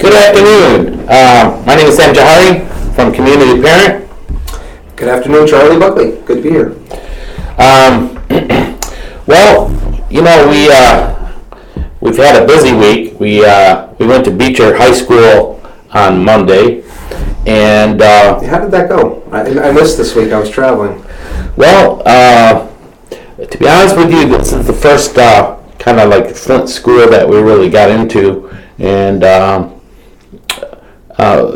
Good afternoon. My name is Sam Jahari from Community Parent. Good afternoon, Charlie Buckley. Good to be here. Well, we've had a busy week. We went to Beecher High School on Monday, and How did that go? I missed this week. I was traveling. well, to be honest with you, this is the first kind of like Flint school that we really got into, and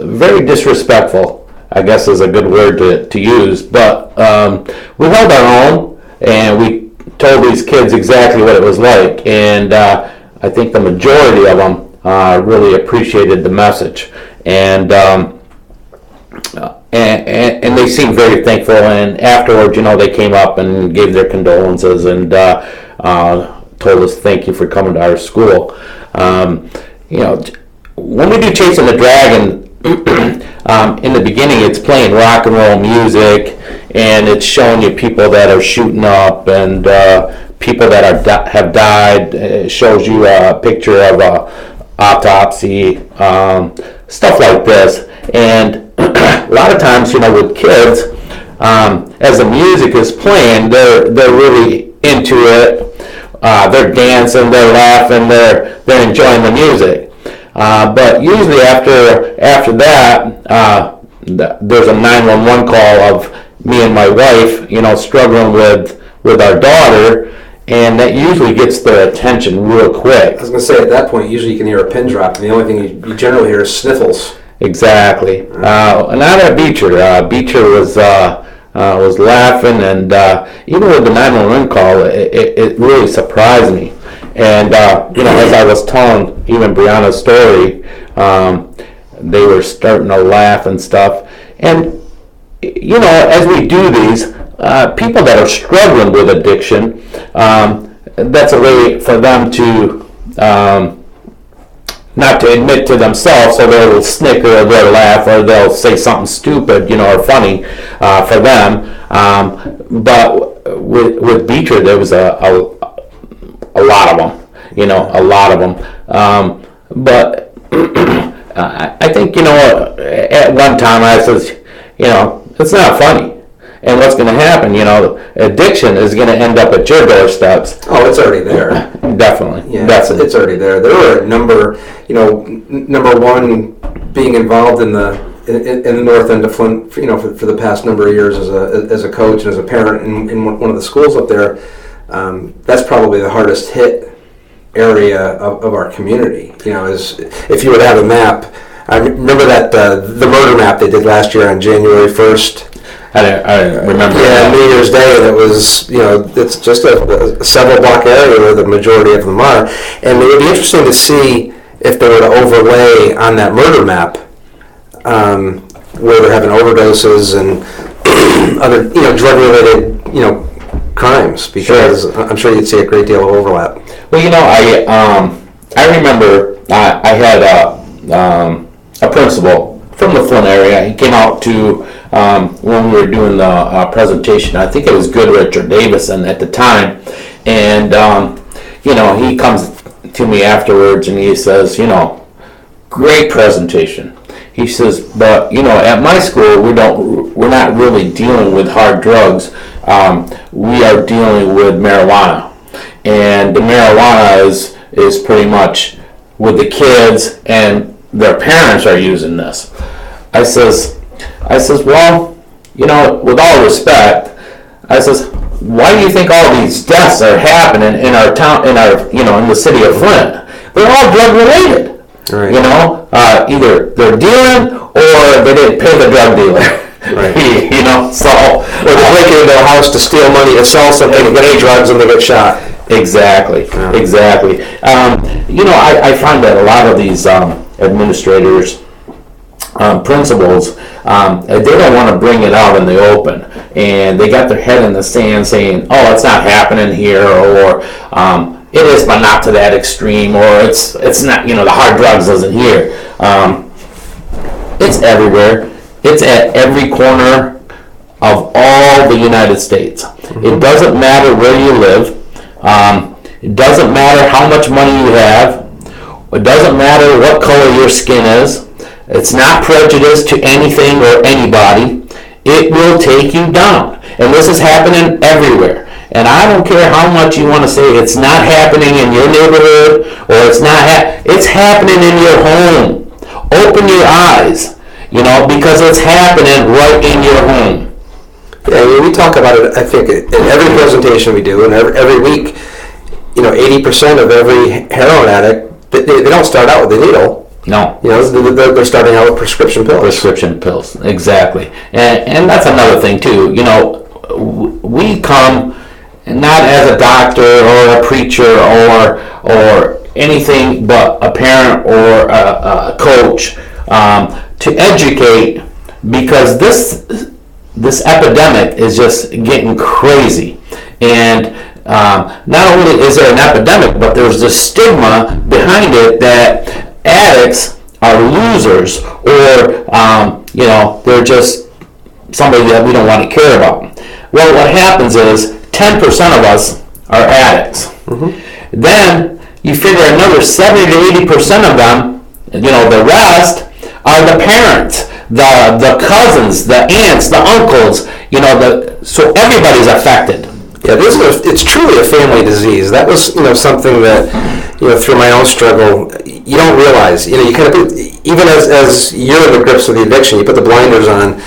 very disrespectful, I guess is a good word to use. But we held our own, and we told these kids exactly what it was like, and I think the majority of them really appreciated the message, and they seemed very thankful. And afterwards, they came up and gave their condolences and told us thank you for coming to our school. When we do Chasing the Dragon, in the beginning it's playing rock and roll music, and it's showing you people that are shooting up and people that have died. It shows you a picture of a autopsy, stuff like this. And a lot of times, with kids, as the music is playing, they're really into it. They're dancing, they're laughing, they're enjoying the music. But usually after that, there's a 911 call of me and my wife, struggling with our daughter, and that usually gets their attention real quick. I was going to say, at that point, usually you can hear a pin drop, and the only thing you generally hear is sniffles. Exactly. Not at Beecher. Beecher was laughing, and even with the 911 call, it really surprised me. And as I was telling even Brianna's story, they were starting to laugh and stuff. And as we do these, people that are struggling with addiction, that's a way for them to not to admit to themselves, so they'll snicker or they'll laugh or they'll say something stupid, or funny for them. But with Beecher, there was a lot of them, a lot of them. But I think, at one time I says, it's not funny. And what's going to happen, addiction is going to end up at your doorsteps. Oh, it's already there. Definitely. Yeah, it's already there. There were a number, number one, being involved in the north end of Flint, for the past number of years as a coach and as a parent in one of the schools up there. That's probably the hardest hit area of our community. Is if you would have a map. I remember that the murder map they did last year on January 1st. I remember. Yeah, New Year's Day. That was, it's just a several block area where the majority of them are, and it would be interesting to see if they were to overlay on that murder map where they're having overdoses and other, drug-related, crimes, because sure. I'm sure you'd see a great deal of overlap. Well, I remember I had a principal from the Flint area. He came out to when we were doing the presentation. I think it was Goodrich or Davison at the time, and he comes to me afterwards and he says, great presentation. He says, but at my school we're not really dealing with hard drugs. We are dealing with marijuana, and the marijuana is pretty much with the kids, and their parents are using this. I says, well, with all respect, I says, why do you think all these deaths are happening in our town, in the city of Flint? They're all drug related. Right. Either they're dealing or they didn't pay the drug dealer. Right. So or they break into a house to steal money to sell something and get drugs and they get shot. Exactly. Yeah. Exactly. I find that a lot of these administrators, principals, they don't want to bring it out in the open, and they got their head in the sand saying, oh, it's not happening here, or it is, but not to that extreme, or it's not, the hard drugs isn't here. It's everywhere. It's at every corner of all the United States. Mm-hmm. It doesn't matter where you live. It doesn't matter how much money you have It doesn't matter what color your skin is. It's not prejudice to anything or anybody. It will take you down. And this is happening everywhere. And I don't care how much you want to say it's not happening in your neighborhood or it's happening in your home. Open your eyes, because it's happening right in your home. Yeah, we talk about it, I think, in every presentation we do, and every week, 80% of every heroin addict, they don't start out with a needle. No. They're starting out with prescription pills. Prescription pills, exactly. And that's another thing, too. We come not as a doctor or a preacher or anything but a parent or a coach to educate, because this epidemic is just getting crazy. And not only is there an epidemic, but there's this stigma behind it that addicts are losers, or they're just somebody that we don't want to care about. Well, what happens is 10% of us are addicts. Mm-hmm. Then you figure another 70 to 80% of them, the rest are the parents, the cousins, the aunts, the uncles. So everybody's affected. Yeah, it's truly a family disease. That was, something that, through my own struggle, you don't realize. You kind of even as you're in the grips with the addiction, you put the blinders on,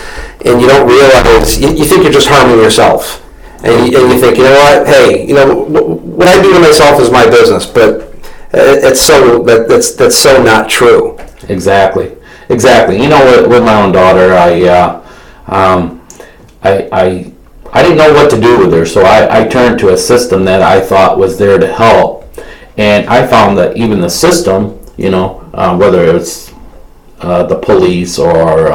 and you don't realize. You think you're just harming yourself, and you think, hey, what I do to myself is my business. But it's that's so not true. Exactly. With my own daughter, I didn't know what to do with her, so I turned to a system that I thought was there to help. And I found that even the system, whether it's the police or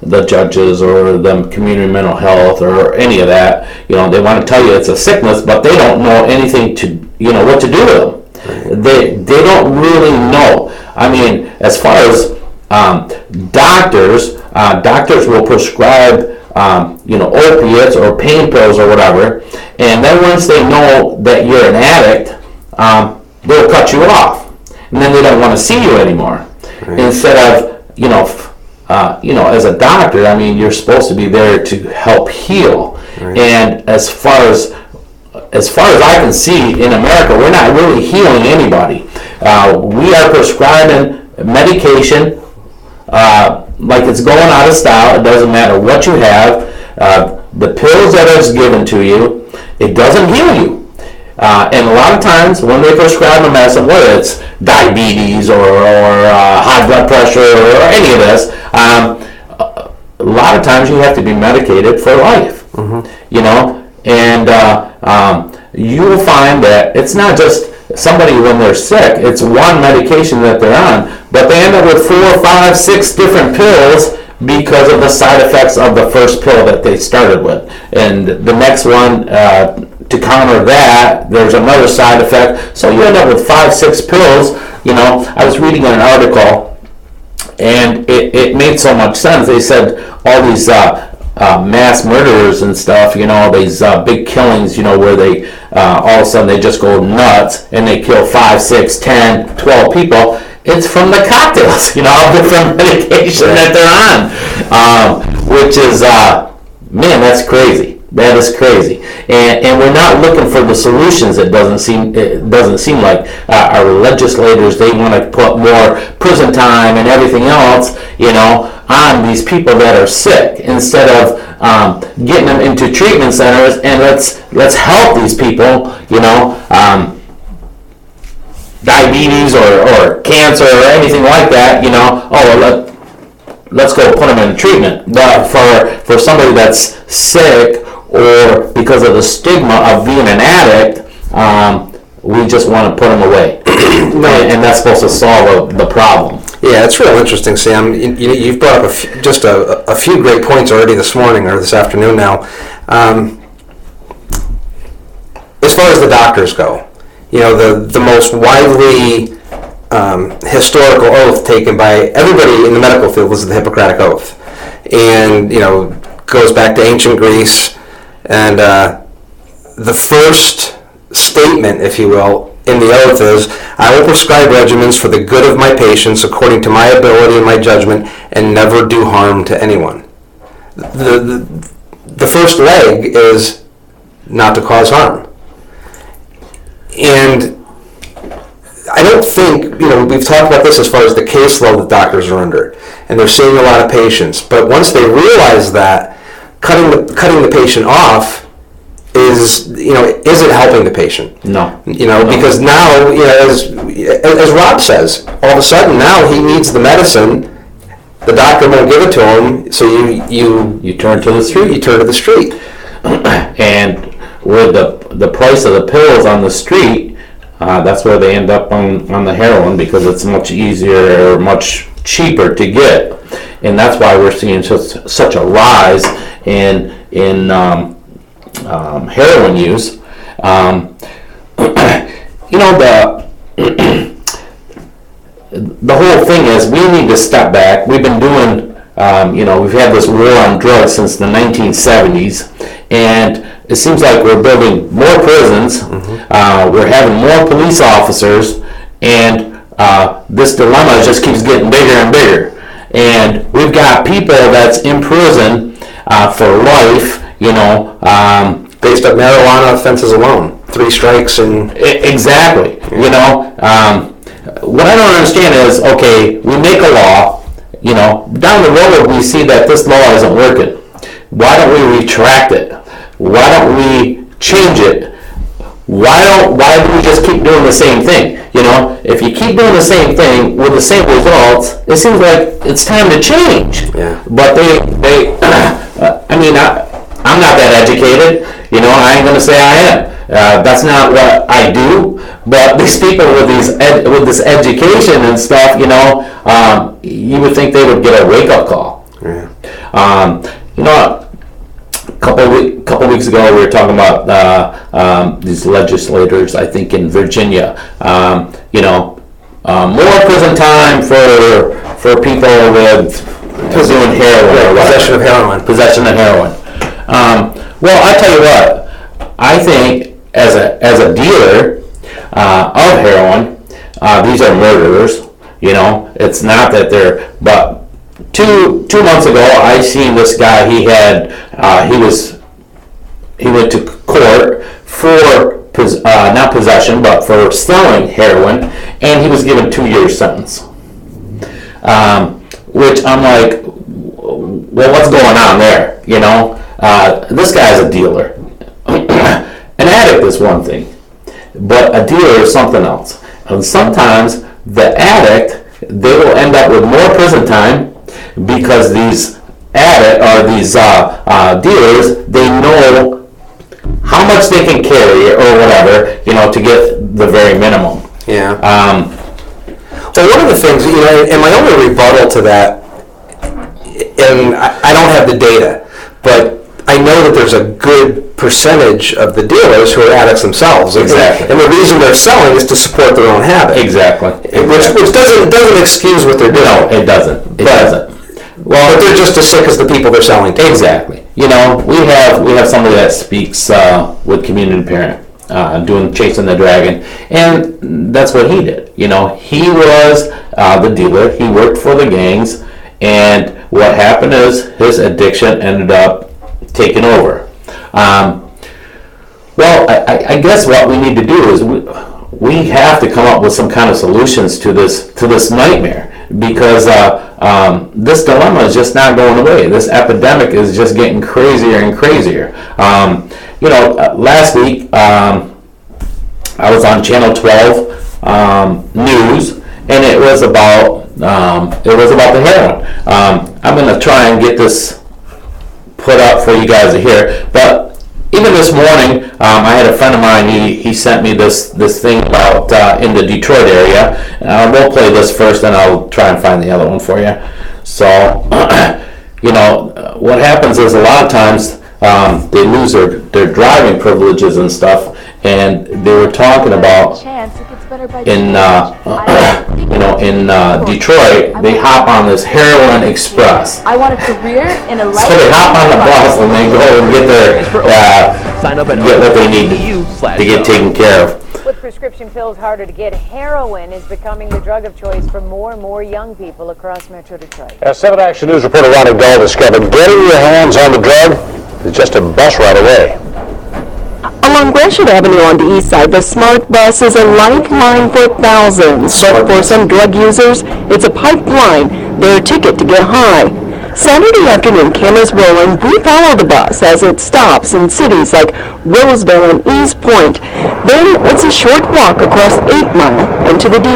the judges or the community mental health or any of that, they want to tell you it's a sickness, but they don't know anything to, what to do with them. They don't really know. I mean, as far as doctors will prescribe opiates or pain pills or whatever, and then once they know that you're an addict, they'll cut you off, and then they don't want to see you anymore. Right. Instead of, as a doctor, I mean, you're supposed to be there to help heal. Right. And as far as I can see in America, we're not really healing anybody. We are prescribing medication like it's going out of style. It doesn't matter what you have. The pills that is given to you, it doesn't heal you. And a lot of times when they prescribe a medicine, whether it's diabetes or high blood pressure or any of this, a lot of times you have to be medicated for life. Mm-hmm. And you will find that it's not just somebody when they're sick, it's one medication that they're on, but they end up with 4, 5, 6 different pills because of the side effects of the first pill that they started with. And the next one, to counter that, there's another side effect. So you end up with 5, 6 pills. I was reading an article, and it made so much sense. They said all these mass murderers and stuff, these big killings, where they all of a sudden they just go nuts and they kill 5, 6, 10, 12 people. It's from the cocktails, different medication that they're on, which is, man, that's crazy. That is crazy. And we're not looking for the solutions. It doesn't seem like our legislators, they want to put more prison time and everything else, on these people that are sick, instead of getting them into treatment centers and let's help these people, diabetes or cancer or anything like that, let's go put them in treatment. But for somebody that's sick, or because of the stigma of being an addict, we just want to put them away. And that's supposed to solve the problem. Yeah, it's real interesting, Sam. You've brought up just a few great points already this morning or this afternoon now. As far as the doctors go, the most widely historical oath taken by everybody in the medical field was the Hippocratic Oath. And, goes back to ancient Greece. And the first statement, if you will, in the oath is, I will prescribe regimens for the good of my patients according to my ability and my judgment, and never do harm to anyone. The first leg is not to cause harm. And I don't think, we've talked about this as far as the caseload that doctors are under, and they're seeing a lot of patients. But once they realize that, cutting the patient off isn't helping the patient. No. Because now, as Rob says, all of a sudden now he needs the medicine. The doctor won't give it to him, so You turn to the street. you turn to the street. And with the price of the pills on the street, that's where they end up on the heroin, because it's much easier or much cheaper to get, and that's why we're seeing such a rise in heroin use. The whole thing is we need to step back. We've been doing, we've had this war on drugs since the 1970s, and it seems like we're building more prisons, we're having more police officers, and this dilemma just keeps getting bigger and bigger. And we've got people that's in prison for life, Based on marijuana offenses alone, 3 strikes and... Exactly. What I don't understand is, okay, we make a law, down the road we see that this law isn't working. Why don't we retract it? Why don't we change it? Why do we just keep doing the same thing? If you keep doing the same thing with the same results, it seems like it's time to change. Yeah. But I'm not that educated. I ain't gonna say I am. That's not what I do. But these people with this education and stuff, you would think they would get a wake-up call. Yeah. A couple weeks ago, we were talking about these legislators, I think in Virginia. More prison time for people with doing heroin. Possession of heroin. Possession of heroin. Well, I tell you what, I think as a dealer of heroin, these are murderers. It's not that they're. But 2 months ago, I seen this guy. He went to court for not possession, but for selling heroin, and he was given 2 years sentence. Which I'm like, well, what's going on there? This guy's a dealer. An addict is one thing, but a dealer is something else. And sometimes the addict, they will end up with more prison time because these dealers, they know how much they can carry or whatever, to get the very minimum. Yeah. So one of the things, and my only rebuttal to that, and I don't have the data, but I know that there's a good percentage of the dealers who are addicts themselves. Exactly. And the reason they're selling is to support their own habit. Exactly. Which doesn't excuse what they're doing. No, it doesn't. It doesn't. Well, but they're just as sick as the people they're selling to. Exactly. We have somebody that speaks with Community Parent, doing Chasing the Dragon, and that's what he did. He was the dealer. He worked for the gangs, and what happened is his addiction ended up taking over. Well, I guess what we need to do is we have to come up with some kind of solutions to this nightmare, because this dilemma is just not going away. This epidemic is just getting crazier and crazier. Last week I was on Channel 12 news, and it was about the heroin. I'm going to try and get this put up for you guys to hear, but even this morning, I had a friend of mine, he sent me this thing about in the Detroit area. We'll play this first, and I'll try and find the other one for you. So, what happens is a lot of times they lose their driving privileges and stuff, and they were talking about in Detroit, they hop on this heroin express. I want a career in a life. So they hop on the bus and they go and get their get what they need to get taken care of. prescription pills harder to get, heroin is becoming the drug of choice for more and more young people across Metro Detroit. As 7 Action News reporter Ronnie Dahl discovered, getting your hands on the drug is just a bus ride away. Along Gresham Avenue on the east side, the Smart Bus is a lifeline for thousands. But for some drug users, it's a pipeline, their ticket to get high. Saturday afternoon, cameras rolling, we follow the bus as it stops in cities like Roseville and East Point. Then it's a short walk across 8 Mile into the D.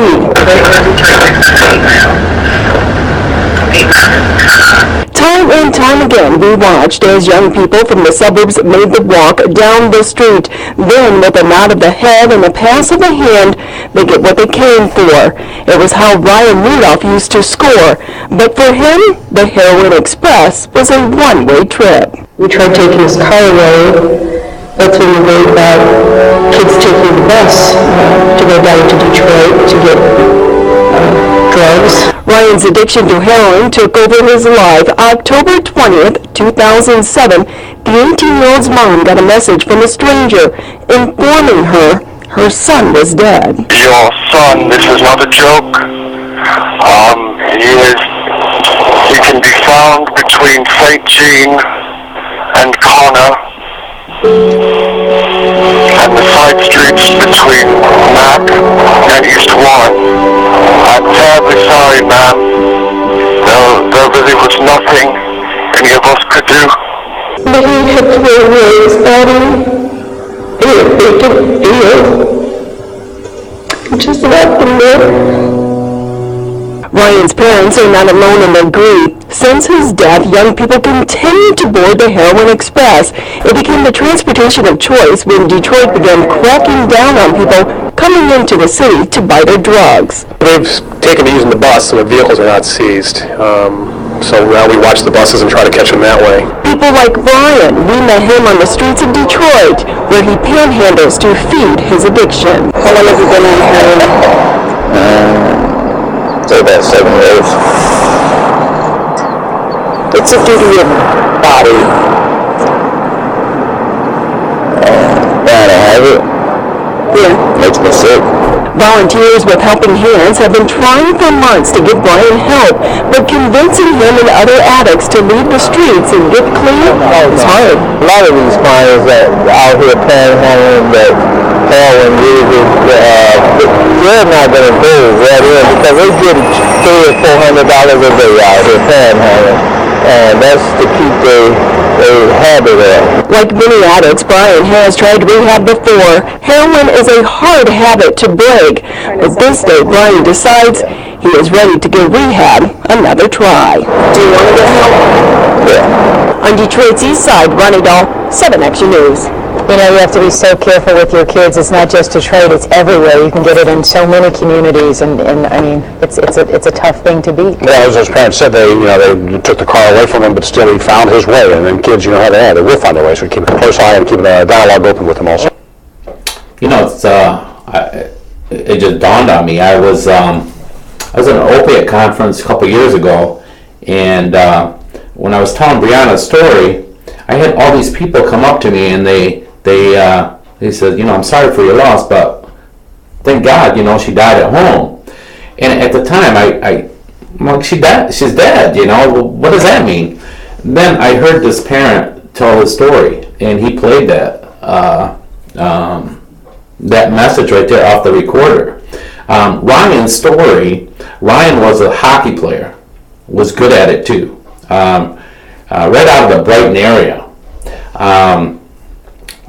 Time and time again, we watched as young people from the suburbs made the walk down the street. Then, with a nod of the head and a pass of the hand, they get what they came for. It was how Ryan Rudolph used to score. But for him, the Heroin Express was a one-way trip. We tried taking his car away. That's when we worried about kids taking the bus to go down to Detroit to get drugs. Ryan's addiction to heroin took over his life. October 20th, 2007, the 18-year-old's mom got a message from a stranger informing her her son was dead. Your son, this is not a joke. He can be found between St. Jean and Connor and the side streets between Mac and East Warren. I'm terribly sorry, ma'am. There really was nothing any of us could do. But he had thrown away his body in a vacant field. Just left him there. Ryan's parents are not alone in their grief. Since his death, young people continue to board the Heroin Express. It became the transportation of choice when Detroit began cracking down on people coming into the city to buy their drugs. They've taken to using the bus so the vehicles are not seized. So now we watch the buses and try to catch them that way. People like Brian, we met him on the streets of Detroit, where he panhandles to feed his addiction. How long have you been on heroin? So about 7 years. What's it do to your body? Bad habit. Yeah. Makes me sick. Volunteers with Helping Hands have been trying for months to give Brian help, but convincing him and other addicts to leave the streets and get clean is hard. A lot of these clients that out here panhandling that heroin users, they're not going to do that in because they get $300 or $400 a day out here panhandling, and that's to keep their habit up. Like many addicts, Brian has tried rehab before. Heroin is a hard habit to break, but this day Brian decides he is ready to give rehab another try. Do you want to get help? Yeah. On Detroit's east side, Ronnie Dahl, 7 Action News. You know, you have to be so careful with your kids. It's not just Detroit, it's everywhere. You can get it in so many communities, and I mean, it's a tough thing to beat. Yeah, as his parents said, they took the car away from him, but still he found his way. And then kids, you know how they are, they will find their way. So keep a close eye and keep a dialogue open with them also. You know, it just dawned on me. I was at an opiate conference a couple years ago, and when I was telling Brianna's story, I had all these people come up to me and they said, I'm sorry for your loss, but thank God, she died at home. And at the time, I'm like, she's dead, what does that mean? Then I heard this parent tell his story, and he played that message right there off the recorder. Ryan's story, Ryan was a hockey player, was good at it too. Right out of the Brighton area.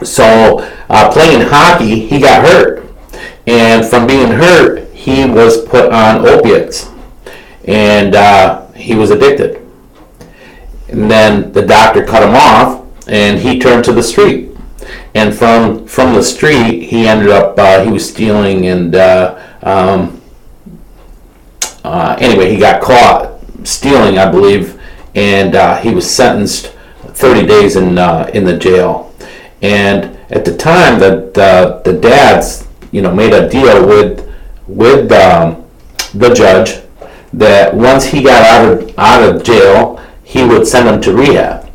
So playing hockey, he got hurt. And from being hurt, he was put on opiates. And he was addicted. And then the doctor cut him off, and he turned to the street. And from the street, he ended up, he was stealing, and anyway, he got caught stealing, I believe, and he was sentenced 30 days in the jail. And at the time, the dads, made a deal with the judge that once he got out of jail, he would send him to rehab.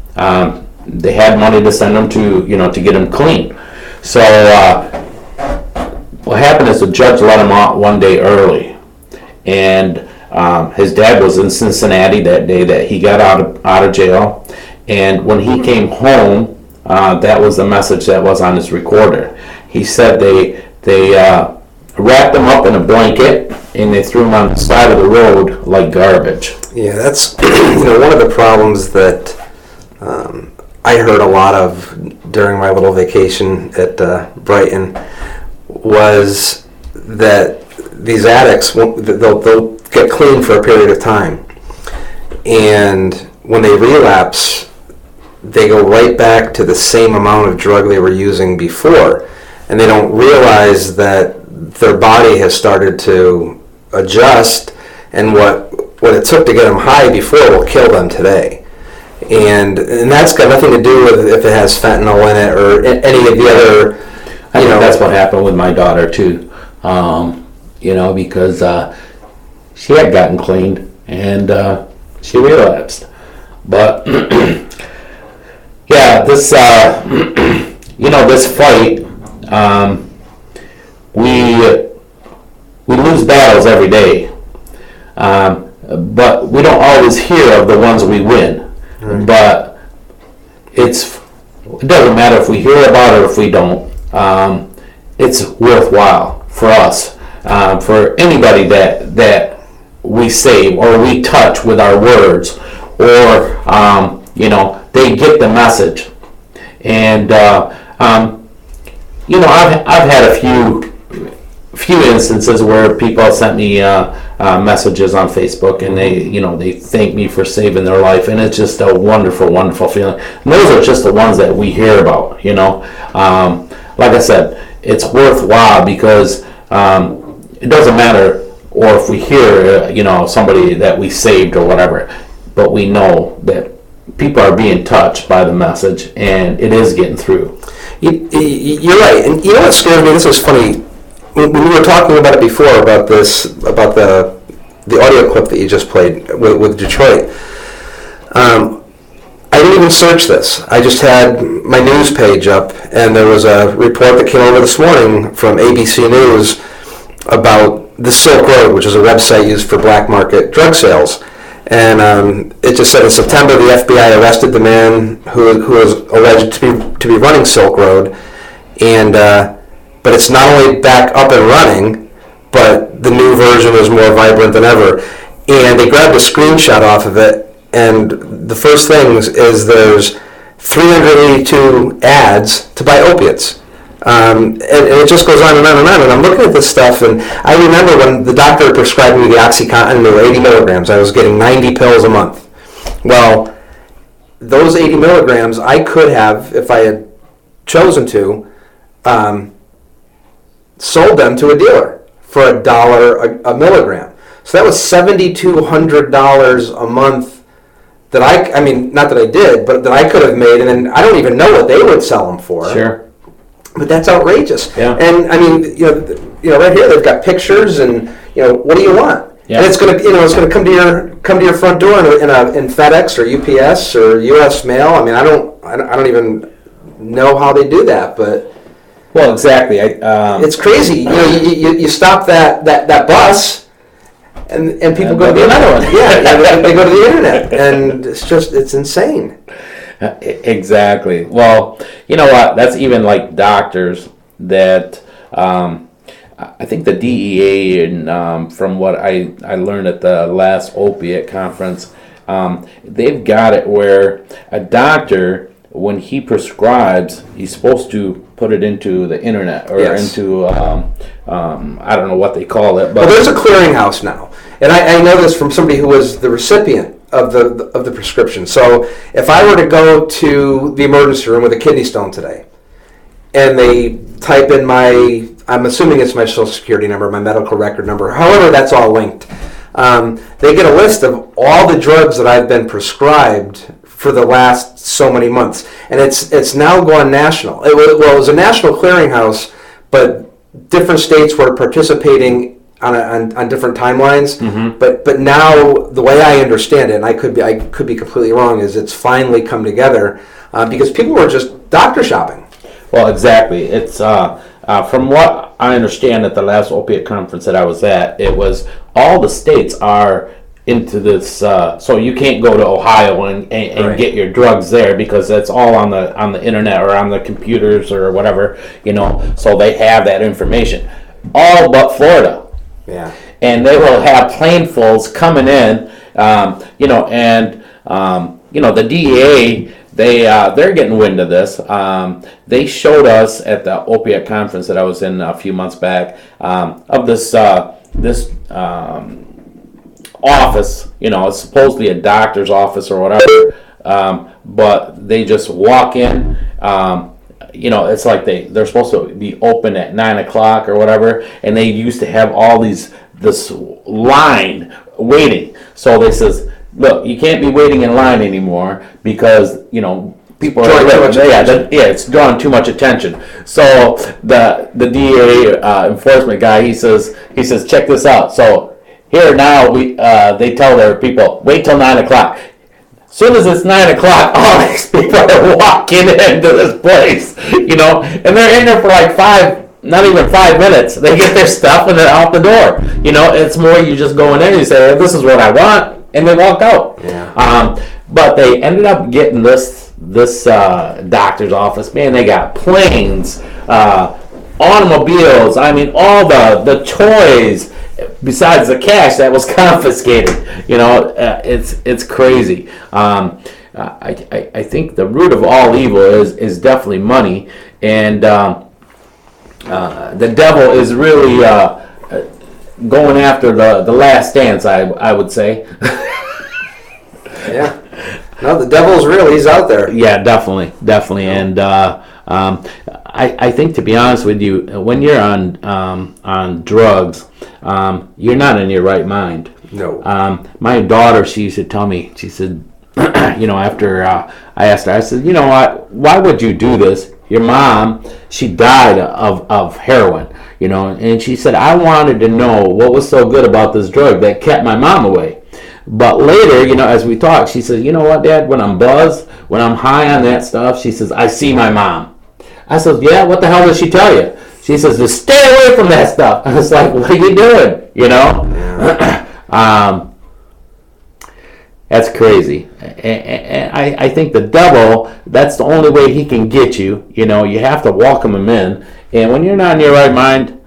They had money to send him to, to get him clean. So what happened is the judge let him out one day early, and his dad was in Cincinnati that day that he got out of jail, and when he came home, that was the message that was on his recorder. He said they wrapped him up in a blanket and they threw him on the side of the road like garbage. Yeah, that's one of the problems that I heard a lot of during my little vacation at Brighton was that these addicts, they'll get clean for a period of time, and when they relapse, they go right back to the same amount of drug they were using before, and they don't realize that their body has started to adjust, and what it took to get them high before will kill them today. And that's got nothing to do with if it has fentanyl in it or any of the other. I think that's what happened with my daughter too. Because she had gotten clean and she relapsed. But yeah, this this fight, we lose battles every day, but we don't always hear of the ones we win. Right. But it doesn't matter if we hear about it or if we don't. It's worthwhile for us, for anybody that we save or we touch with our words, or they get the message. And I've had a few instances where people sent me messages on Facebook, and they thank me for saving their life, and it's just a wonderful, wonderful feeling. And those are just the ones that we hear about. Like I said, it's worthwhile because it doesn't matter, or if we hear somebody that we saved or whatever, but we know that people are being touched by the message, and it is getting through. You're right, and you know what scared me? This was funny. When we were talking about it before, about the audio clip that you just played with Detroit, I didn't even search this. I just had my news page up, and there was a report that came over this morning from ABC News about the Silk Road, which is a website used for black market drug sales. And it just said in September the FBI arrested the man who was alleged to be running Silk Road, and but it's not only back up and running, but the new version is more vibrant than ever. And they grabbed a screenshot off of it, and the first thing is there's 382 ads to buy opiates. And it just goes on and on and on. And I'm looking at this stuff, and I remember when the doctor prescribed me the OxyContin, they were 80 milligrams. I was getting 90 pills a month. Well, those 80 milligrams I could have, if I had chosen to, sold them to a dealer for $1 a milligram. So that was $7,200 a month that I mean, not that I did, but that I could have made, and then I don't even know what they would sell them for. Sure. But that's outrageous. Yeah. And I mean, right here they've got pictures, and what do you want? Yeah. And it's gonna come to your front door in FedEx or UPS or US Mail. I mean, I don't even know how they do that, but well, exactly. It's crazy. You stop that bus, and people go to the another one. Yeah, they go to the internet, and it's insane. Exactly. Well, you know what? That's even like doctors that I think the DEA, and from what I learned at the last opiate conference, they've got it where a doctor, when he prescribes, he's supposed to put it into the internet or into I don't know what they call it. But well, there's a clearinghouse now, and I know this from somebody who was the recipient of the prescription. So if I were to go to the emergency room with a kidney stone today, and they type in I'm assuming it's my social security number, my medical record number, however that's all linked, they get a list of all the drugs that I've been prescribed for the last so many months, and it's now gone national. It was a national clearinghouse, but different states were participating on different timelines. Mm-hmm. But now the way I understand it, and I could be completely wrong, is it's finally come together because people were just doctor shopping. Well, exactly. It's from what I understand at the last opiate conference that I was at, it was all the states are into this, so you can't go to Ohio and Right. get your drugs there because it's all on the internet or on the computers or whatever, so they have that information. All but Florida. Yeah. And they will have planefuls coming in, the DEA, they're getting wind of this. They showed us at the opiate conference that I was in a few months back of this office. It's supposedly a doctor's office or whatever, but they just walk in. It's like they're supposed to be open at 9 o'clock or whatever, and they used to have all this line waiting. So they says, look, you can't be waiting in line anymore because people Drawing too much attention. it's drawing too much attention. So the DEA enforcement guy, he says check this out. So here now they tell their people wait till 9 o'clock. As soon as it's 9 o'clock, all these people are walking into this place, and they're in there for like not even 5 minutes. They get their stuff and they're out the door. It's more you just go in there and you say, this is what I want, and they walk out. Yeah. But they ended up getting this doctor's office. Man, they got planes, automobiles. I mean, all the toys. Besides the cash that was confiscated, it's crazy. I think the root of all evil is definitely money, and the devil is really going after the last dance. I would say. Yeah. No, the devil's real. He's out there. Yeah, definitely, and I think, to be honest with you, when you're on drugs, you're not in your right mind. No. My daughter, she used to tell me, she said, after I asked her, I said, why would you do this? Your mom, she died of heroin, and she said, I wanted to know what was so good about this drug that kept my mom away. But later, as we talked, she said, you know what, Dad, when I'm buzzed, when I'm high on that stuff, she says, I see my mom. I said, yeah, what the hell does she tell you? She says, just stay away from that stuff. I was like, what are you doing? That's crazy. And I think the devil, that's the only way he can get you. You have to welcome him in. And when you're not in your right mind,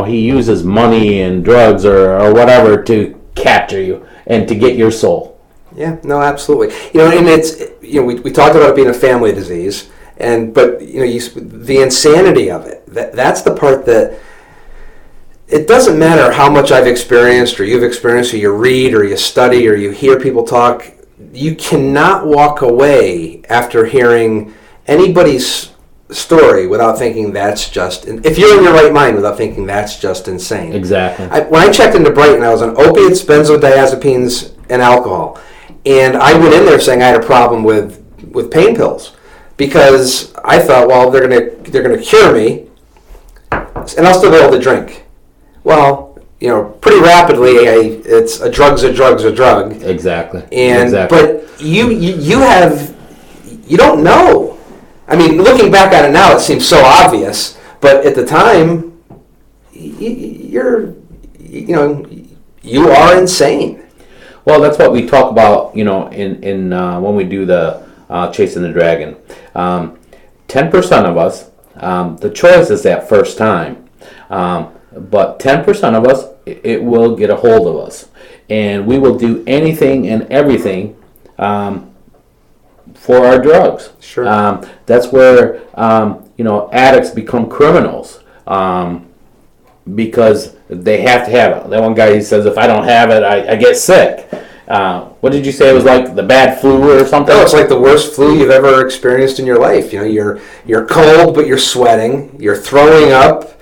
he uses money and drugs or whatever to capture you and to get your soul. Yeah, no, absolutely. And it's, we talked about it being a family disease. But the insanity of it, that's the part that it doesn't matter how much I've experienced or you've experienced or you read or you study or you hear people talk, you cannot walk away after hearing anybody's story without thinking that's just, if you're in your right mind, without thinking that's just insane. Exactly. When I checked into Brighton, I was on opiates, benzodiazepines, and alcohol. And I went in there saying I had a problem with pain pills. Because I thought, well, they're gonna cure me, and I'll still be able to drink. Well, pretty rapidly, it's a drug's a drug. Exactly. But you don't know. I mean, looking back on it now, it seems so obvious. But at the time, you are insane. Well, that's what we talk about, in when we do the Chasing the Dragon. 10% of us, the choice is that first time, but 10% of us, it will get a hold of us, and we will do anything and everything for our drugs. Sure. That's where addicts become criminals, because they have to have it. That one guy, he says, if I don't have it, I get sick. What did you say? It was like the bad flu or something? No, it's like the worst flu you've ever experienced in your life. You're cold, but you're sweating. You're throwing up.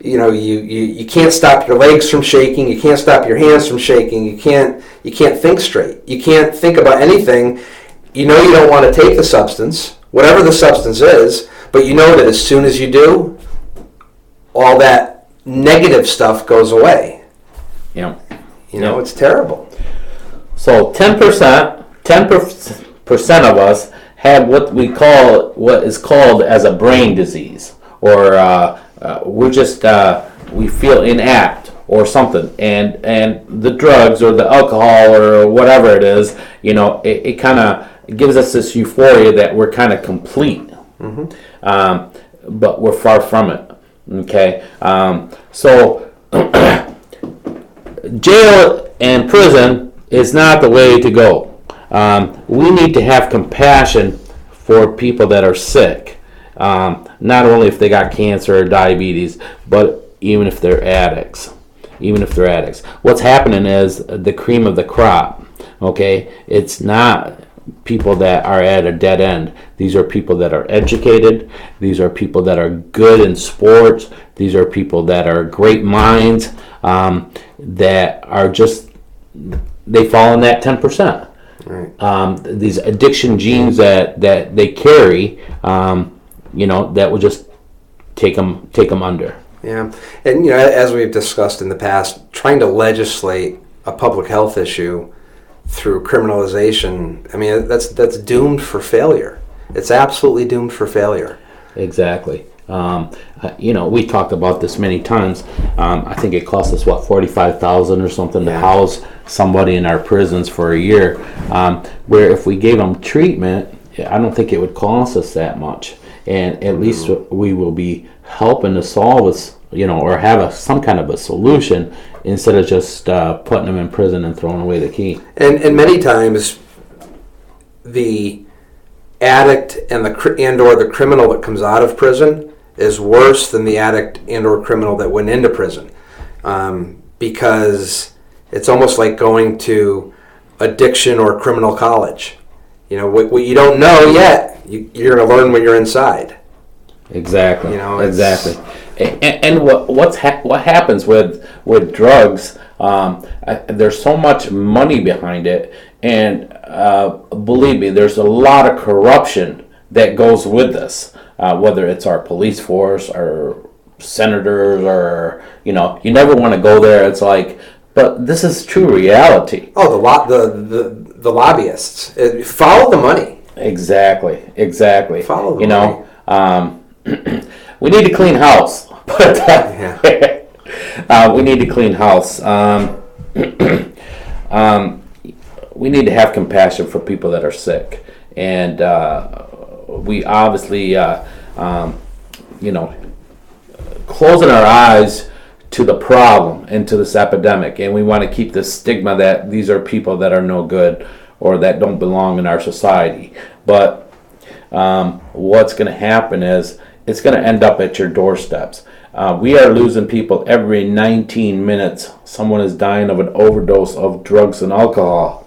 You can't stop your legs from shaking. You can't stop your hands from shaking. You can't think straight. You can't think about anything. You don't want to take the substance, whatever the substance is, but you know that as soon as you do, all that negative stuff goes away. Yeah. It's terrible. So 10% of us have what is called as a brain disease, we're just we feel inapt or something, and the drugs or the alcohol or whatever it is, it kind of gives us this euphoria that we're kind of complete, but we're far from it. Okay, so jail and prison is not the way to go. We need to have compassion for people that are sick, not only if they got cancer or diabetes, but even if they're addicts. What's happening is the cream of the crop. Okay, it's not people that are at a dead end. These are people that are educated. These are people that are good in sports. These are people that are great minds, that are just, they fall in that 10%. Right. These addiction genes that they carry, that will just take them under. Yeah, and as we've discussed in the past, trying to legislate a public health issue through criminalization, I mean, that's doomed for failure. It's absolutely doomed for failure. Exactly. We talked about this many times. I think it cost us $45,000 or something to house somebody in our prisons for a year. Where if we gave them treatment, I don't think it would cost us that much, and at least we will be helping to solve this, or have some kind of a solution instead of just putting them in prison and throwing away the key. And many times, the addict and or the criminal that comes out of prison is worse than the addict and or criminal that went into prison, because it's almost like going to addiction or criminal college. What you don't know yet, you're going to learn when you're inside. Exactly. Exactly. And what happens with drugs? There's so much money behind it, and believe me, there's a lot of corruption that goes with this. Whether it's our police force or senators, or you never want to go there. It's like, but this is true reality. Oh, the lobbyists follow the money. Exactly. Follow the money. We need to clean house. We need to clean house. We need to have compassion for people that are sick, and we obviously, closing our eyes to the problem and to this epidemic, and we want to keep this stigma that these are people that are no good or that don't belong in our society. But what's going to happen is it's going to end up at your doorsteps. We are losing people every 19 minutes. Someone is dying of an overdose of drugs and alcohol.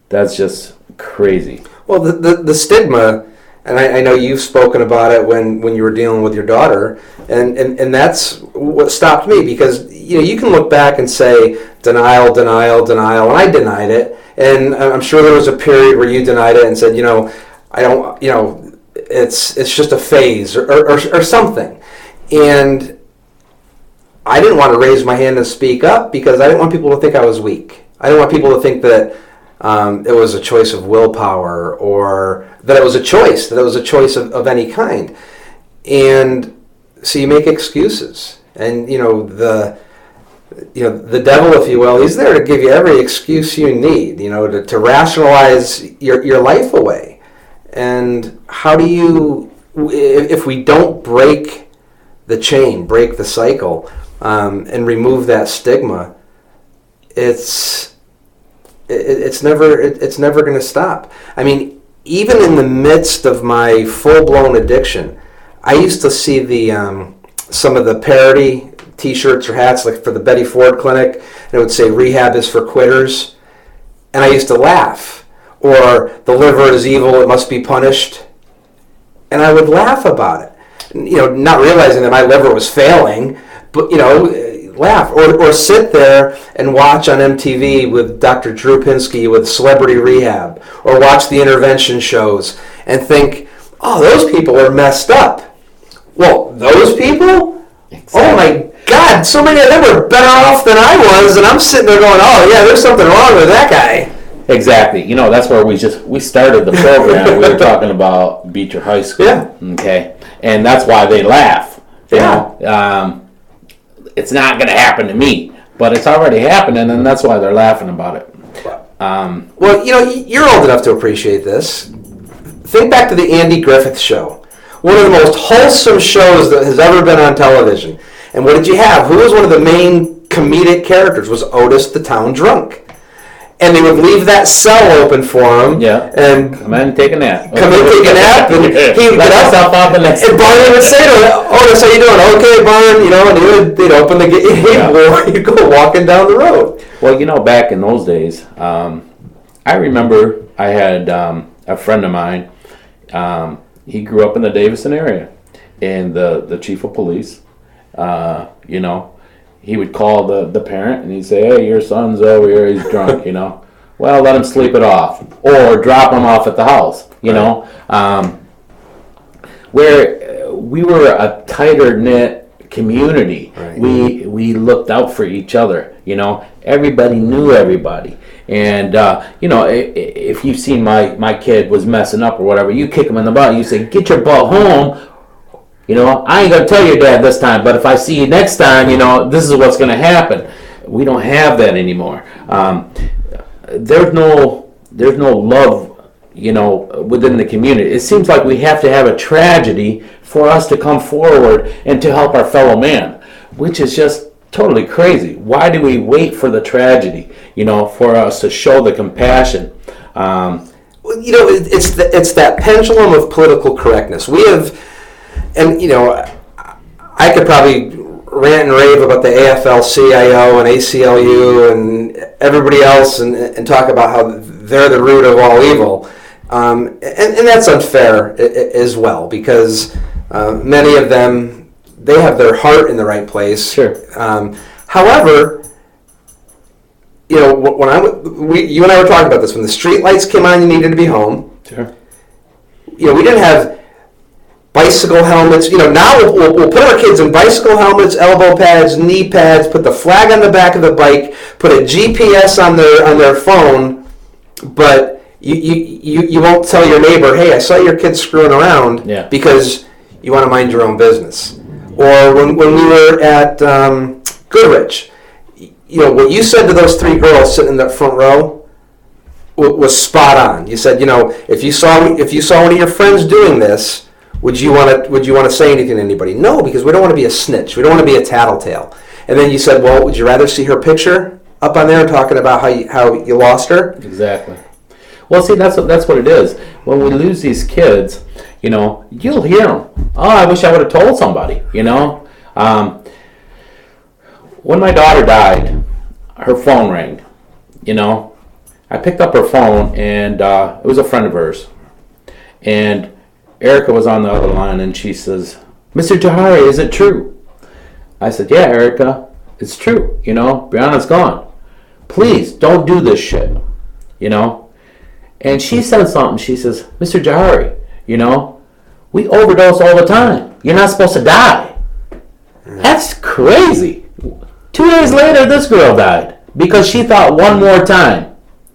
That's just crazy. Well, the stigma, and I know you've spoken about it when you were dealing with your daughter, and that's what stopped me, because you can look back and say denial, and I denied it, and I'm sure there was a period where you denied it and said, I don't, it's just a phase or something, and I didn't want to raise my hand and speak up because I didn't want people to think I was weak. I didn't want people to think that it was a choice of willpower, or that it was a choice, of any kind. And so you make excuses, and the devil, if you will, he's there to give you every excuse you need, to rationalize your life away. And how do you, if we don't break the chain, break the cycle, and remove that stigma, it's never going to stop. I mean, even in the midst of my full-blown addiction, I used to see the some of the parody T-shirts or hats, like for the Betty Ford Clinic, and it would say "Rehab is for quitters," and I used to laugh. Or "The liver is evil; it must be punished," and I would laugh about it. Not realizing that my liver was failing, but laugh or sit there and watch on MTV with Dr. Drew Pinsky with Celebrity Rehab, or watch the intervention shows and think, oh, those people are messed up. Well, those people? Exactly. Oh my God, so many of them are better off than I was, and I'm sitting there going, oh yeah, there's something wrong with that guy. Exactly. That's where we started the program. We were talking about Beecher High School. Yeah. Okay. And that's why they laugh. You Yeah. know, it's not going to happen to me, but it's already happening, and that's why they're laughing about it. Well, you're old enough to appreciate this. Think back to the Andy Griffith Show, one of the most wholesome shows that has ever been on television. And what did you have? Who was one of the main comedic characters? Was Otis the town drunk. And they would leave that cell open for him. Yeah. And Come in and take a nap. come in, take a nap, and he would Let get himself up. off the next. And Barney would say to him, "Otis, how you doing? Okay, Barn." And they'd open the gate. He'd go walking down the road. Well, back in those days, I remember I had a friend of mine. He grew up in the Davison area, and the chief of police, he would call the parent and he'd say, "Hey, your son's over here, he's drunk, Well, let him sleep it off, or drop him off at the house, where we were a tighter knit community. Right. We looked out for each other, Everybody knew everybody. And, if you've seen my kid was messing up or whatever, you kick him in the butt, you say, "Get your butt home. I ain't going to tell your dad this time, but if I see you next time, this is what's going to happen." We don't have that anymore. There's no love, within the community. It seems like we have to have a tragedy for us to come forward and to help our fellow man, which is just totally crazy. Why do we wait for the tragedy, for us to show the compassion? It's that pendulum of political correctness. We have, and I could probably rant and rave about the AFL-CIO and ACLU and everybody else and talk about how they're the root of all evil. And that's unfair as well, because many of them, they have their heart in the right place. Sure. However, when you and I were talking about this, when the street lights came on, you needed to be home. Sure. We didn't have bicycle helmets. Now we'll put our kids in bicycle helmets, elbow pads, knee pads, put the flag on the back of the bike, put a GPS on their phone, but you won't tell your neighbor, "Hey, I saw your kid screwing around," Yeah. because you want to mind your own business. Or when we were at Goodrich, what you said to those three girls sitting in that front row was spot on. You said, if you saw one of your friends doing this, would you want to say anything to anybody? No, because we don't want to be a snitch. We don't want to be a tattletale. And then you said, well, would you rather see her picture up on there talking about how you lost her? Exactly. Well, see, that's what it is. When we lose these kids, you'll hear them. "Oh, I wish I would have told somebody." When my daughter died, her phone rang. I picked up her phone, and it was a friend of hers. And Erica was on the other line, and she says, "Mr. Jahari, is it true?" I said, "Yeah, Erica, it's true. Brianna's gone. Please don't do this shit." And she said something. She says, "Mr. Jahari, we overdose all the time. You're not supposed to die." That's crazy. 2 days later, this girl died because she thought one more time,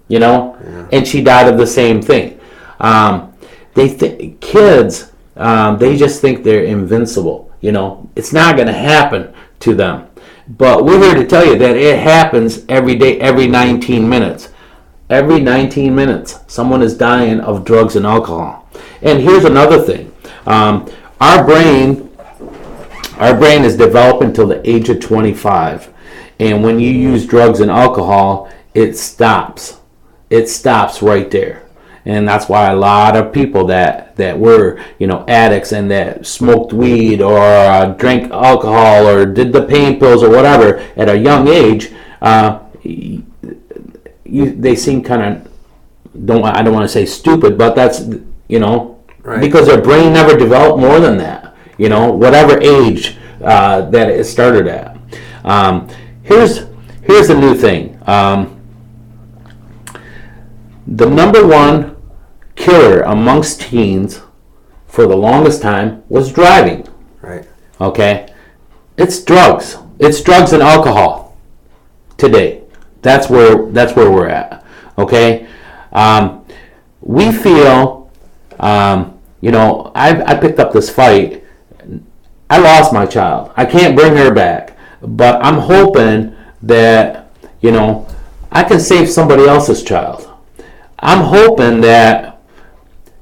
and she died of the same thing. Kids, they just think they're invincible. It's not going to happen to them. But we're here to tell you that it happens every day, every 19 minutes. Every 19 minutes, someone is dying of drugs and alcohol. And here's another thing. Our brain is developing until the age of 25. And when you use drugs and alcohol, it stops. It stops right there. And that's why a lot of people that were, addicts and that smoked weed or drank alcohol or did the pain pills or whatever at a young age, they seem kind of, I don't want to say stupid, but that's, Right. because their brain never developed more than that, whatever age that it started at. Here's the new thing. The number one killer amongst teens for the longest time was driving. Right. Okay? It's drugs. It's drugs and alcohol today. That's where we're at. Okay? We feel, I picked up this fight. I lost my child. I can't bring her back. But I'm hoping that, I can save somebody else's child. I'm hoping that,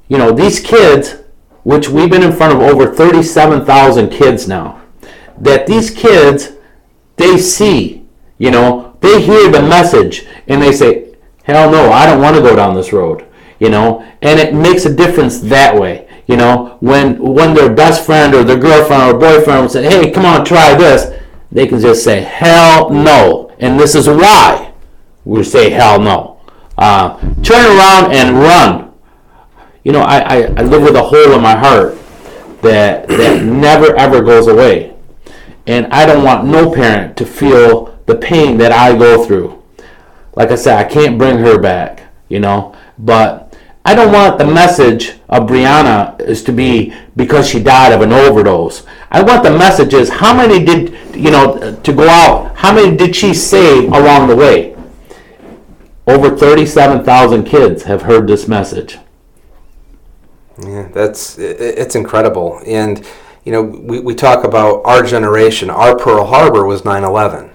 these kids, which we've been in front of over 37,000 kids now, that these kids, they see, they hear the message and they say, hell no, I don't want to go down this road, and it makes a difference that way. When their best friend or their girlfriend or boyfriend will say, hey, come on, try this, they can just say, hell no. And this is why we say hell no. Turn around and run. I live with a hole in my heart that never ever goes away. And I don't want no parent to feel the pain that I go through. Like I said, I can't bring her back, but I don't want the message of Brianna is to be because she died of an overdose. I want the message is how many did, to go out, how many did she save along the way? Over 37,000 kids have heard this message. Yeah, it's incredible. And, we talk about our generation. Our Pearl Harbor was 9/11.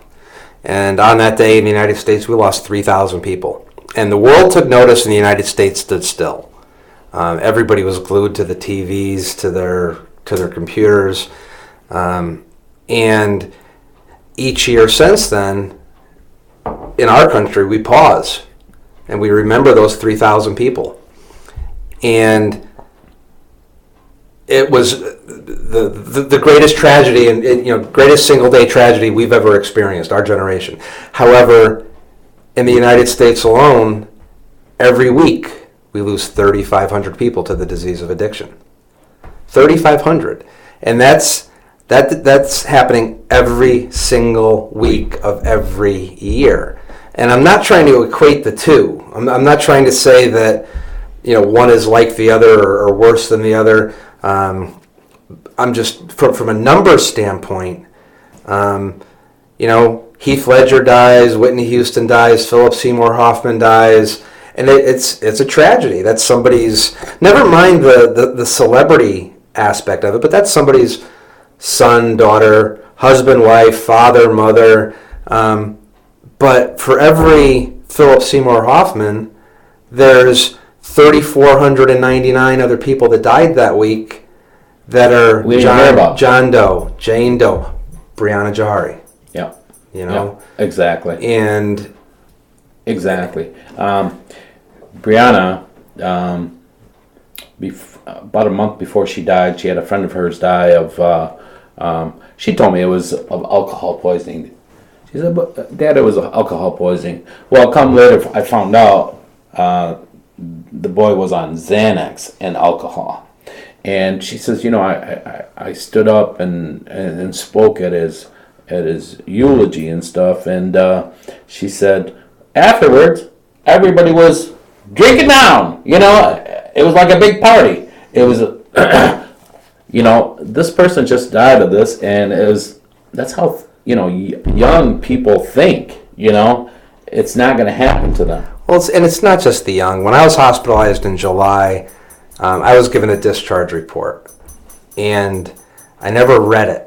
And on that day in the United States, we lost 3,000 people. And the world took notice and the United States stood still. Everybody was glued to the TVs, to their computers. And each year since then, in our country, we pause and we remember those 3,000 people. And it was the greatest tragedy and greatest single day tragedy we've ever experienced, our generation. However, in the United States alone, every week we lose 3,500 people to the disease of addiction. 3,500, and that's happening every single week of every year. And I'm not trying to equate the two. I'm not trying to say that one is like the other or worse than the other. I'm just from a numbers standpoint. Heath Ledger dies, Whitney Houston dies, Philip Seymour Hoffman dies, and it's a tragedy. That's somebody's. Never mind the celebrity aspect of it, but that's somebody's son, daughter, husband, wife, father, mother. But for every Philip Seymour Hoffman, there's 3,499 other people that died that week that are John Doe, Jane Doe, Brianna Johari. Yeah. Yeah, exactly. And exactly. Brianna, about a month before she died, she had a friend of hers die of, she told me it was of alcohol poisoning. She said, but Dad, it was alcohol poisoning. Well, come later, I found out the boy was on Xanax and alcohol. And she says, I stood up and spoke at his eulogy and stuff, and she said afterwards everybody was drinking down. It was like a big party. It was this person just died of this, and that's how young people think. It's not going to happen to them. Well, it's not just the young. When I was hospitalized in July, I was given a discharge report, and I never read it.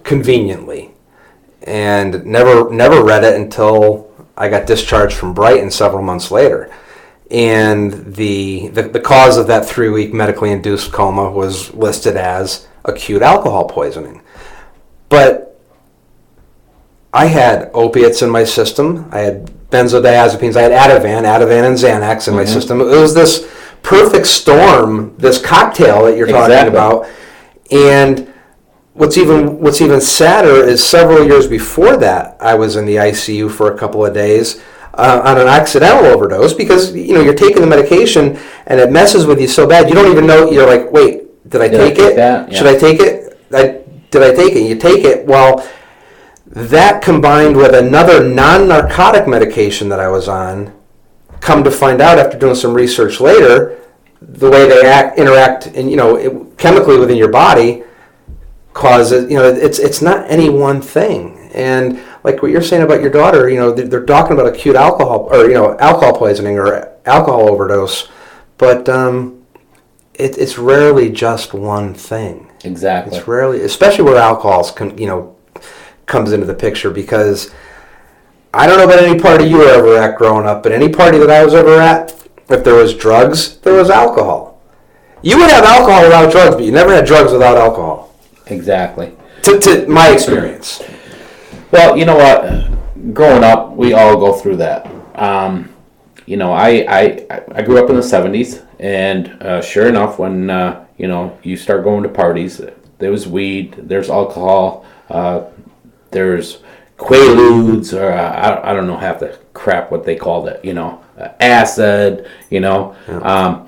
Conveniently, and never read it until I got discharged from Brighton several months later. And the cause of that 3-week medically induced coma was listed as acute alcohol poisoning. But I had opiates in my system. I had benzodiazepines. I had Ativan and Xanax in my system. It was this perfect storm, this cocktail that you're talking about. And what's even sadder is several years before that, I was in the ICU for a couple of days on an accidental overdose because you're taking the medication and it messes with you so bad you don't even know. You're like, wait, did I take it? Yeah. Should I take it? Did I take it? You take it. Well, that combined with another non-narcotic medication that I was on, come to find out after doing some research later, the way they interact and chemically within your body causes, it's not any one thing. And like what you're saying about your daughter, they're talking about acute alcohol or alcohol poisoning or alcohol overdose, but it's rarely just one thing. Exactly. It's rarely, especially where alcohol's comes into the picture, because I don't know about any party you were ever at growing up, but any party that I was ever at, if there was drugs, there was alcohol. You would have alcohol without drugs, but you never had drugs without alcohol. Exactly. To my experience. Well, you know what? Growing up, we all go through that. You know, I grew up in the 70s, and sure enough, when, you know, you start going to parties, there was weed, there's alcohol, there's Quaaludes, or I don't know half the crap what they called it, you know, acid, you know. Yeah.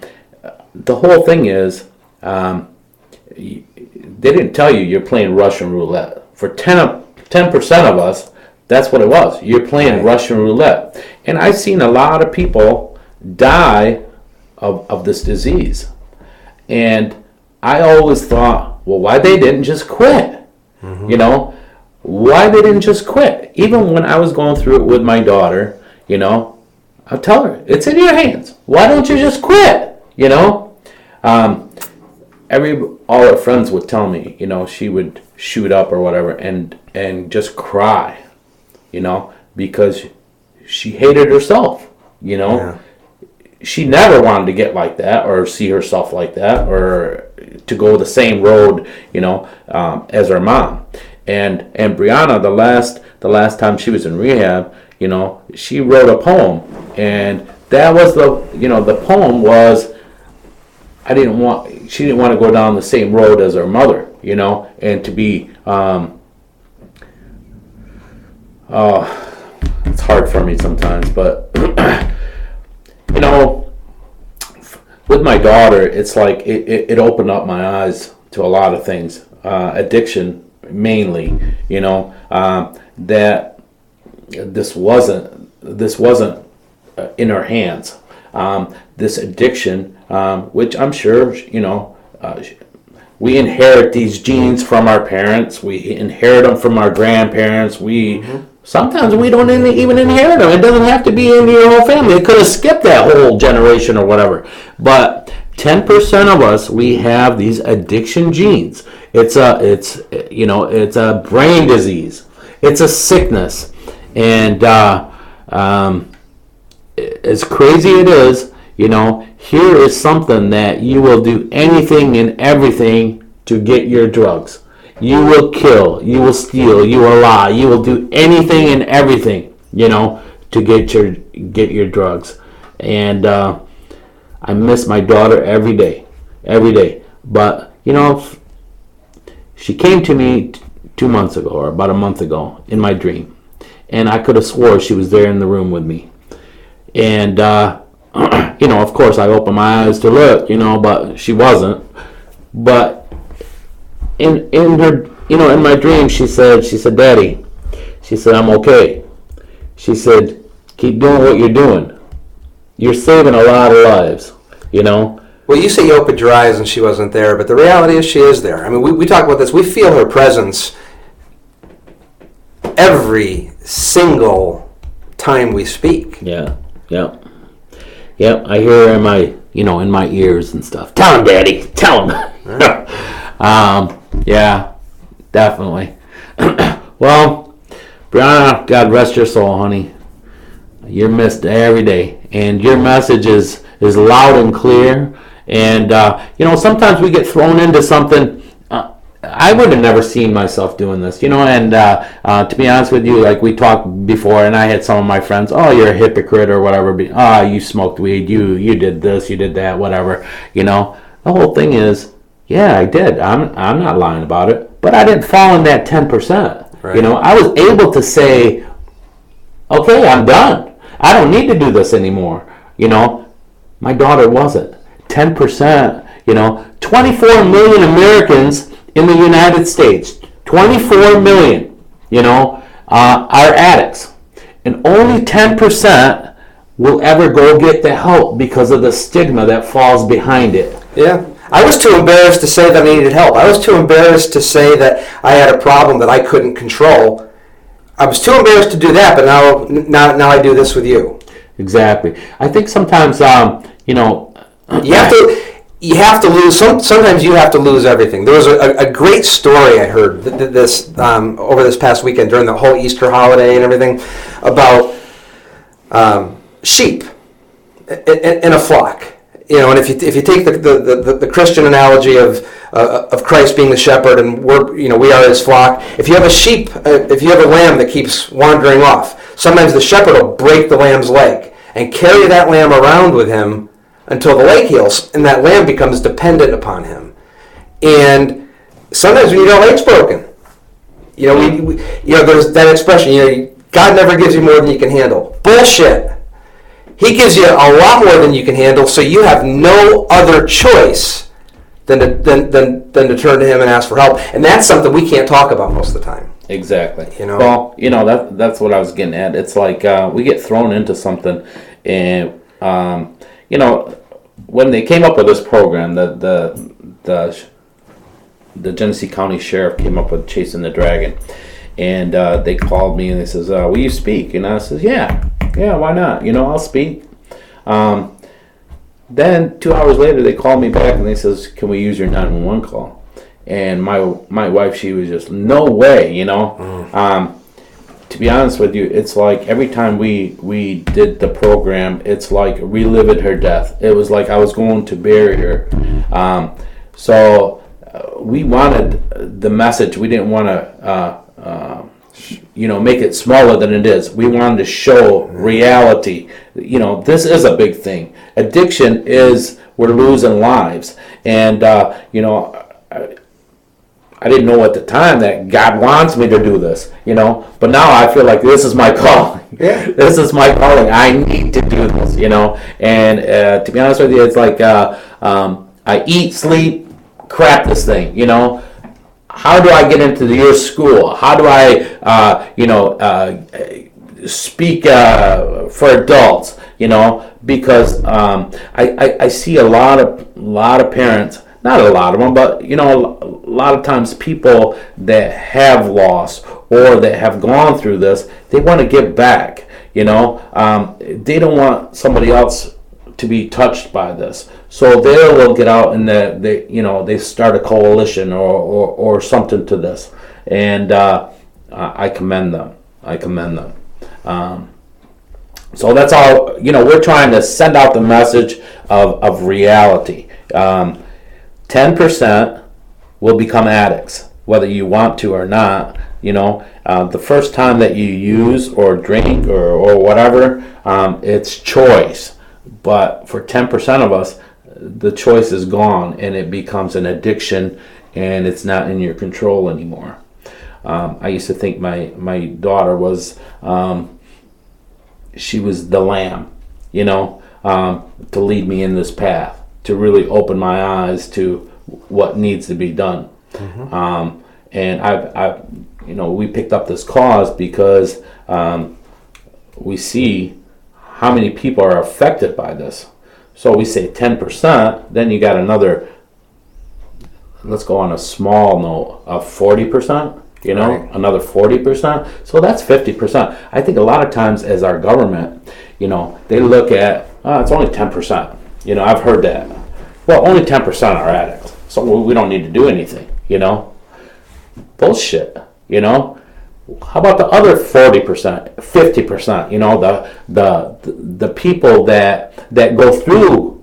The whole thing is, they didn't tell you you're playing Russian roulette. For 10% of us, that's what it was. You're playing Russian roulette. And I've seen a lot of people die of this disease. And I always thought, well, why they didn't just quit? You know, why they didn't just quit? Even when I was going through it with my daughter, you know, I'll tell her, it's in your hands. Why don't you just quit? You know, all her friends would tell me, you know, she would shoot up or whatever and just cry, you know, because she hated herself, you know. Yeah. She never wanted to get like that or see herself like that or to go the same road, you know, as her mom. And Brianna, the last time she was in rehab, you know, she wrote a poem, and that was the poem was, she didn't want to go down the same road as her mother, you know, and to be, it's hard for me sometimes, but, you know, with my daughter, it's like it opened up my eyes to a lot of things, addiction mainly, you know, that this wasn't in her hands. This addiction, which I'm sure, you know, we inherit these genes from our parents. We inherit them from our grandparents. Sometimes we don't even inherit them. It doesn't have to be in your whole family. It could have skipped that whole generation or whatever. But 10% of us, we have these addiction genes. It's a brain disease. It's a sickness, and as crazy it is, you know, here is something that you will do anything and everything to get your drugs. You will kill, you will steal, you will lie, you will do anything and everything, you know, to get your drugs. And I miss my daughter every day. But, you know, she came to me 2 months ago, or about a month ago, in my dream. And I could have swore she was there in the room with me. And, you know, of course, I opened my eyes to look, you know, but she wasn't. But in her, you know, in my dream, she said, Daddy, she said, I'm okay. She said, keep doing what you're doing. You're saving a lot of lives, you know. Well, you say you opened your eyes and she wasn't there, but the reality is she is there. I mean, we talk about this. We feel her presence every single time we speak. Yeah. I hear her in my ears and stuff. Tell him, Daddy. Tell him. Yeah, definitely. Well, Brianna, God rest your soul, honey. You're missed every day, and your message is loud and clear. And you know, sometimes we get thrown into something. I would have never seen myself doing this, you know, and to be honest with you, like we talked before, and I had some of my friends, oh, you're a hypocrite or whatever, you smoked weed, you did this, you did that, whatever, you know. The whole thing is, yeah, I did. I'm not lying about it, but I didn't fall in that 10%. Right. You know, I was able to say, okay, I'm done. I don't need to do this anymore. You know, my daughter wasn't. 10%, you know, 24 million Americans in the United States, 24 million, you know, are addicts. And only 10% will ever go get the help because of the stigma that falls behind it. Yeah. I was too embarrassed to say that I needed help. I was too embarrassed to say that I had a problem that I couldn't control. I was too embarrassed to do that, but now I do this with you. Exactly. I think sometimes, you know, you have to. you have to lose. Sometimes you have to lose everything. There was a great story I heard this over this past weekend during the whole Easter holiday and everything about sheep in a flock. You know, and if you take the Christian analogy of Christ being the shepherd and we are his flock. If you have a sheep, if you have a lamb that keeps wandering off, sometimes the shepherd will break the lamb's leg and carry that lamb around with him until the leg heals, and that lamb becomes dependent upon him. And sometimes when your leg's broken, there's that expression, God never gives you more than you can handle. Bullshit. He gives you a lot more than you can handle, so you have no other choice than to turn to him and ask for help. And that's something we can't talk about most of the time. Exactly. Well, that's what I was getting at. It's like we get thrown into something, and when they came up with this program, the Genesee County Sheriff came up with Chasing the Dragon, and they called me and they says, "Will you speak?" And I says, "Yeah, why not? I'll speak." Then 2 hours later, they called me back and they says, "Can we use your 911 call?" And my wife, she was just, "No way," To be honest with you, it's like every time we did the program, it's like reliving her death. It was like I was going to bury her. So we wanted the message. We didn't want to, make it smaller than it is. We wanted to show reality. This is a big thing. Addiction we're losing lives. And, I didn't know at the time that God wants me to do this, but now I feel like this is my calling. Yeah. This is my calling. I need to do this, and to be honest with you, it's like I eat, sleep, crap this thing, How do I get into your school? How do I, speak for adults, because I see a lot of parents. Not a lot of them, but a lot of times people that have lost or that have gone through this, they want to give back. They don't want somebody else to be touched by this, so they will get out and they start a coalition or something to this, and I commend them. So that's all. We're trying to send out the message of reality. 10% will become addicts, whether you want to or not. The first time that you use or drink or whatever, it's choice. But for 10% of us, the choice is gone and it becomes an addiction and it's not in your control anymore. I used to think my daughter was, she was the lamb, to lead me in this path, to really open my eyes to what needs to be done. Mm-hmm. And I've we picked up this cause because we see how many people are affected by this. So we say 10%, then you got another, let's go on a small note, of 40%, right. Another 40%. So that's 50%. I think a lot of times as our government, they look at, it's only 10%. I've heard that. Well, only 10% are addicts, so we don't need to do anything, Bullshit, How about the other 40%, 50%, the people that go through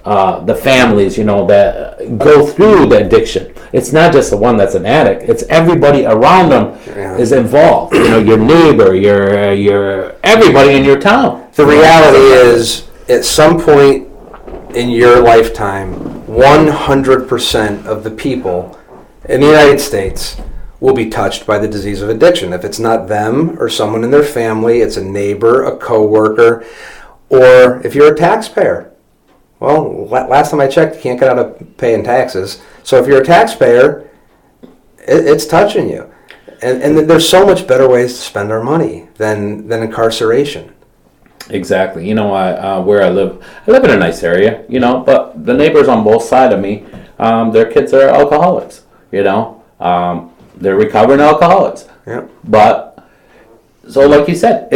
the families, that go through the addiction. It's not just the one that's an addict, it's everybody around them is involved. Your neighbor, your everybody in your town. The reality is, at some point in your lifetime, 100% of the people in the United States will be touched by the disease of addiction. If it's not them or someone in their family, it's a neighbor, a coworker, or if you're a taxpayer. Well, last time I checked, you can't get out of paying taxes. So if you're a taxpayer, it's touching you. And there's so much better ways to spend our money than incarceration. Exactly. Where I live in a nice area, but the neighbors on both sides of me, their kids are alcoholics, they're recovering alcoholics. Yeah. But, so like you said,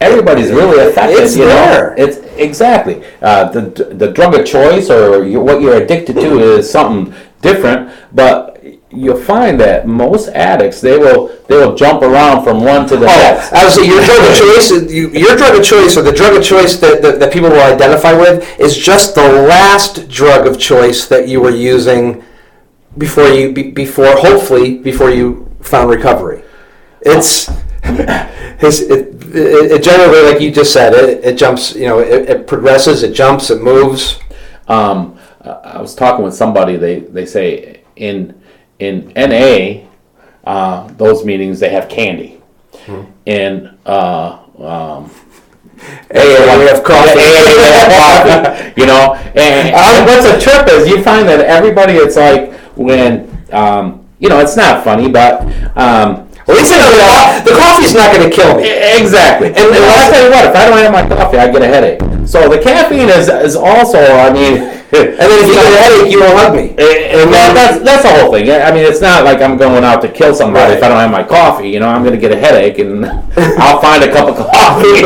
everybody's really affected. It's you there. know? It's exactly the drug of choice, or what you're addicted to, is something different. But you'll find that most addicts, they will jump around from one to the next. Obviously, your drug of choice, your drug of choice, or the drug of choice that people will identify with, is just the last drug of choice that you were using before hopefully before you found recovery. It generally, like you just said, it jumps. It progresses, it jumps, it moves. I was talking with somebody. They say in NA, those meetings, they have candy. In AA, we have coffee. they have coffee. And what's a trip is you find that everybody, it's like when it's not funny, but Well, he said the coffee's not going to kill me. exactly. And I'll tell you what, if I don't have my coffee, I get a headache. So the caffeine is also, I mean. And then if you get a headache, you won't hug me. And that's the whole thing. I mean, it's not like I'm going out to kill somebody if I don't have my coffee. I'm going to get a headache, and I'll find a cup of coffee.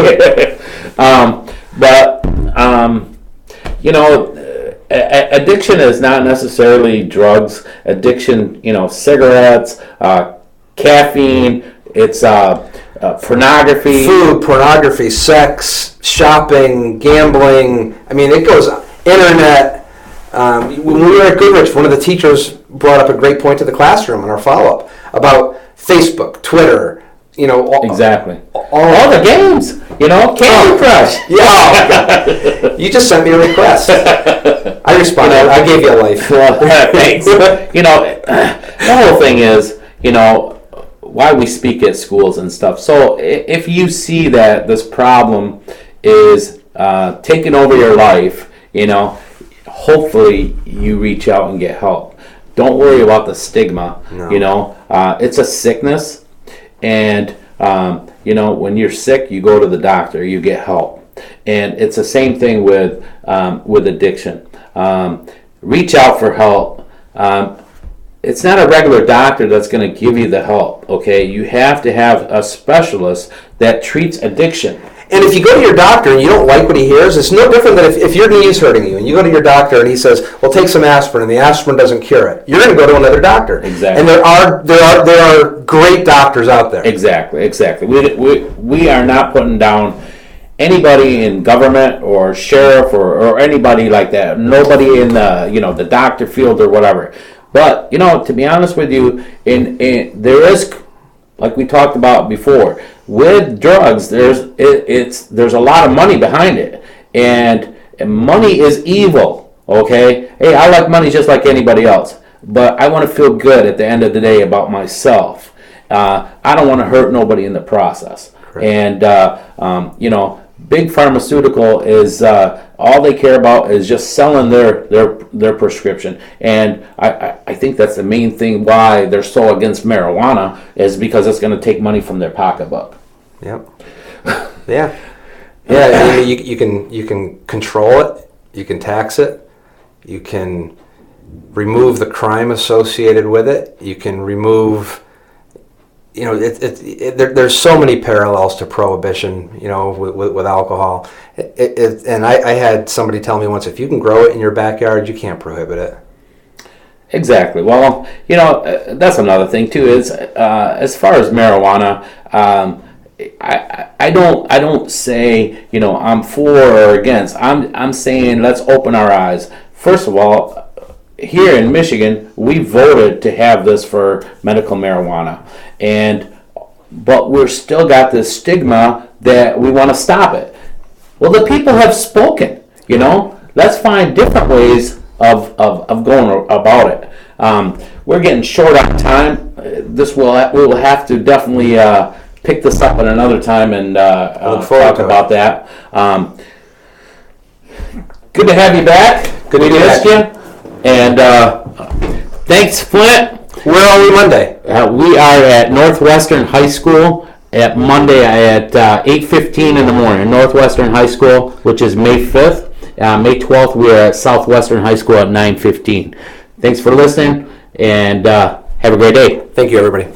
Addiction is not necessarily drugs. Addiction, cigarettes, caffeine. It's pornography, food, pornography, sex, shopping, gambling. I mean, it goes internet. When we were at Goodrich, one of the teachers brought up a great point to the classroom in our follow-up about Facebook, Twitter. Exactly. All the games. Candy Crush. Yeah. You just sent me a request. I responded. I gave you a life. Well, thanks. The whole thing is, why we speak at schools and stuff. So if you see that this problem is taking over your life, hopefully you reach out and get help. Don't worry about the stigma. No. It's a sickness, and when you're sick, you go to the doctor, you get help, and it's the same thing with addiction. Reach out for help. It's not a regular doctor that's going to give you the help. Okay, you have to have a specialist that treats addiction. And if you go to your doctor and you don't like what he hears, it's no different than if your knee is hurting you and you go to your doctor and he says, "Well, take some aspirin," and the aspirin doesn't cure it. You're going to go to another doctor. Exactly. And there are great doctors out there. Exactly. We are not putting down anybody in government or sheriff or anybody like that. Nobody in the doctor field or whatever. But to be honest with you, there is, like we talked about before, with drugs, there's a lot of money behind it, and money is evil. Okay, hey, I like money just like anybody else, but I want to feel good at the end of the day about myself. I don't want to hurt nobody in the process. Correct. And big pharmaceutical is all they care about is just selling their prescription, and I think that's the main thing why they're so against marijuana, is because it's going to take money from their pocketbook. Yep. Yeah. I mean, you can control it, you can tax it, you can remove the crime associated with it, you can remove. There's so many parallels to prohibition, with alcohol. And I had somebody tell me once, if you can grow it in your backyard, you can't prohibit it. Exactly. Well, that's another thing too. Is as far as marijuana, I don't say I'm for or against. I'm saying let's open our eyes. First of all, here in Michigan, we voted to have this for medical marijuana, but we're still got this stigma that we want to stop it. Well, the people have spoken. Let's find different ways of going about it. We're getting short on time. We will have to definitely pick this up at another time and talk about that. Good to have you back. Good to miss you. And thanks, Flint. Where are we Monday? We are at Northwestern High School at Monday at 8:15 in the morning. Northwestern High School, which is May 5th. May 12th, we are at Southwestern High School at 9:15. Thanks for listening, and have a great day. Thank you, everybody.